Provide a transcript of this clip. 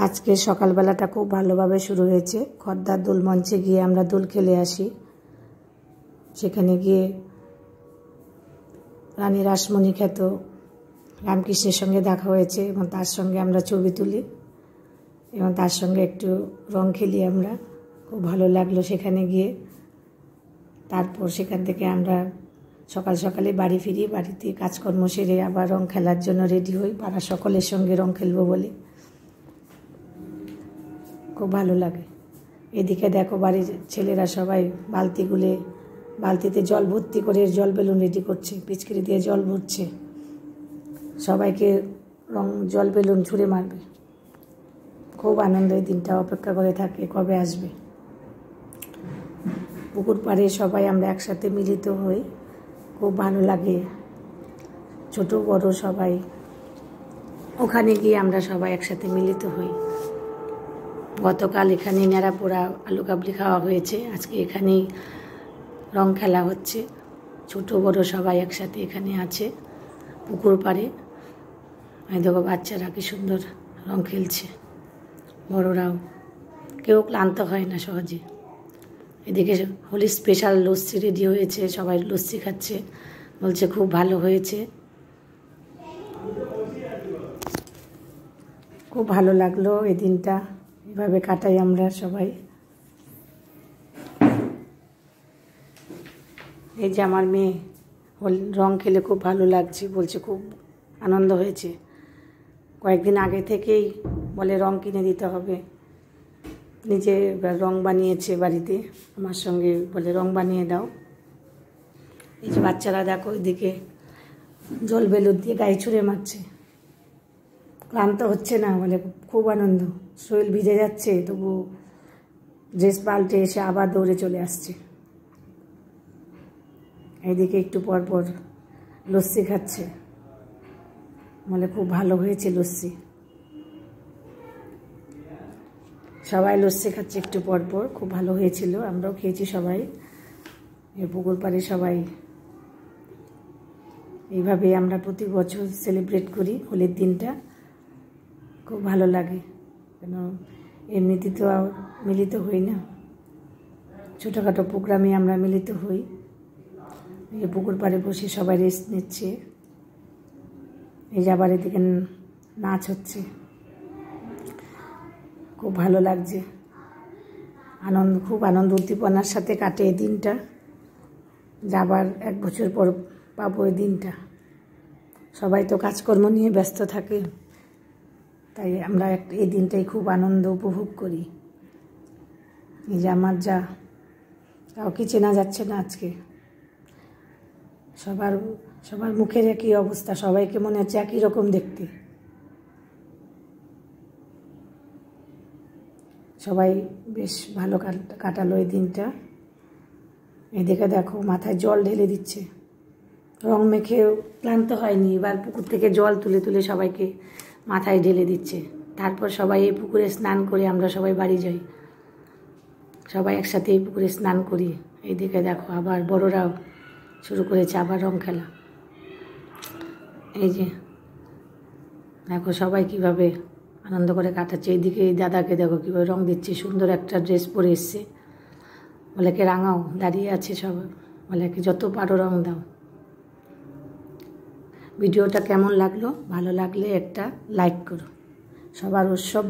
আজকে সকালবেলাটা খুব ভালোভাবে শুরু হয়েছে। খদ্দার দোল মঞ্চে গিয়ে আমরা দোল খেলে আসি। সেখানে গিয়ে রানী রাসমণি খ্যাত রামকৃষ্ণের সঙ্গে দেখা হয়েছে এবং তার সঙ্গে আমরা ছবি তুলি এবং তার সঙ্গে একটু রং খেলি। আমরা খুব ভালো লাগলো সেখানে গিয়ে। তারপর সেখান থেকে আমরা সকাল সকালে বাড়ি ফিরি। বাড়িতে কাজকর্ম সেরে আবার রং খেলার জন্য রেডি হই, পাড়া সকলের সঙ্গে রং খেলবো বলে। খুব ভালো লাগে। এদিকে দেখো বাড়ির ছেলেরা সবাই বালতিতে জল ভর্তি করে জল বেলুন রেডি করছে, পিচকারি দিয়ে জল ভরছে, সবাইকে জল বেলুন ছুঁড়ে মারবে। খুব আনন্দ। এই দিনটা অপেক্ষা করে থাকে কবে আসবে। পুকুর পাড়ে সবাই আমরা একসাথে মিলিত হই, খুব ভালো লাগে। ছোট বড় সবাই ওখানে গিয়ে আমরা সবাই একসাথে মিলিত হই। গতকাল এখানে ন্যাড়া পোড়া আলু কাবলি খাওয়া হয়েছে, আজকে এখানেই রং খেলা হচ্ছে। ছোট বড় সবাই একসাথে এখানে আছে পুকুর পাড়ে। আমি দেখো বাচ্চারা কি সুন্দর রং খেলছে, বড়রাও, কেউ ক্লান্ত হয় না সহজে। এদিকে হোলি স্পেশাল লস্যি রেডি হয়েছে, সবাই লস্যি খাচ্ছে, বলছে খুব ভালো হয়েছে। খুব ভালো লাগলো এই দিনটা, এভাবে কাটাই আমরা সবাই। এই যে আমার মেয়ে রং খেলে খুব ভালো লাগছে, বলছে খুব আনন্দ হয়েছে। কয়েকদিন আগে থেকেই বলে রং কিনে দিতে হবে। নিজে রং বানিয়েছে বাড়িতে, আমার সঙ্গে বলে রং বানিয়ে দাও। এই যে বাচ্চারা দেখো এদিকে জল বেলুন দিয়ে গায়ে ছুঁড়ে মারছে, ক্লান্ত হচ্ছে না, বলে খুব আনন্দ। শরীর ভিজে যাচ্ছে তবু ড্রেস পাল্টে এসে আবার দৌড়ে চলে আসছে। এইদিকে একটু পর পর লস্যি খাচ্ছে, বলে খুব ভালো হয়েছে লস্যি। সবাই লস্যি খাচ্ছে একটু পর পর, খুব ভালো হয়েছিল। আমরাও খেয়েছি সবাই। এই পুকুর পাড়ে সবাই এইভাবেই আমরা প্রতি বছর সেলিব্রেট করি হোলির দিনটা। খুব ভালো লাগে, কেন এমনিতে তো মিলিত হই না, ছোটোখাটো প্রোগ্রামে আমরা মিলিত হই। এই পুকুর পাড়ে বসে সবাই রেস্ট নিচ্ছে। এই যে আবার এদিকে নাচ হচ্ছে, খুব ভালো লাগছে। খুব আনন্দ উদ্দীপনার সাথে কাটে এই দিনটা। আবার 1 বছর পর পাবো এই দিনটা। সবাই তো কাজকর্ম নিয়ে ব্যস্ত থাকে, তাই আমরা এই দিনটাই খুব আনন্দ উপভোগ করি। এই যে আমার কাউকে চেনা যাচ্ছে না আজকে। সবার মুখের একই অবস্থা, সবাইকে মনে হচ্ছে একই রকম দেখতে। সবাই বেশ ভালো কাটালো এই দিনটা। এদিকে দেখো মাথায় জল ঢেলে দিচ্ছে, রং মেখেও ক্লান্ত হয়নি। এবার পুকুর থেকে জল তুলে তুলে সবাইকে মাথায় ঢেলে দিচ্ছে। তারপর সবাই এই পুকুরে স্নান করে আমরা সবাই বাড়ি যাই। সবাই একসাথে এই পুকুরে স্নান করি। এইদিকে দেখো আবার বড়রাও শুরু করেছে আবার রং খেলা। এই যে দেখো সবাই কিভাবে আনন্দ করে কাটাচ্ছে। এইদিকে এই দাদাকে দেখো কীভাবে রং দিচ্ছে, সুন্দর একটা ড্রেস পরে এসছে। বলে কে রাঙাও, দাঁড়িয়ে আছে সবাই, বলে কি যত পারো রং দাও। ভিডিওটা কেমন লাগলো? ভালো লাগলে একটা লাইক করো। সবার উৎসব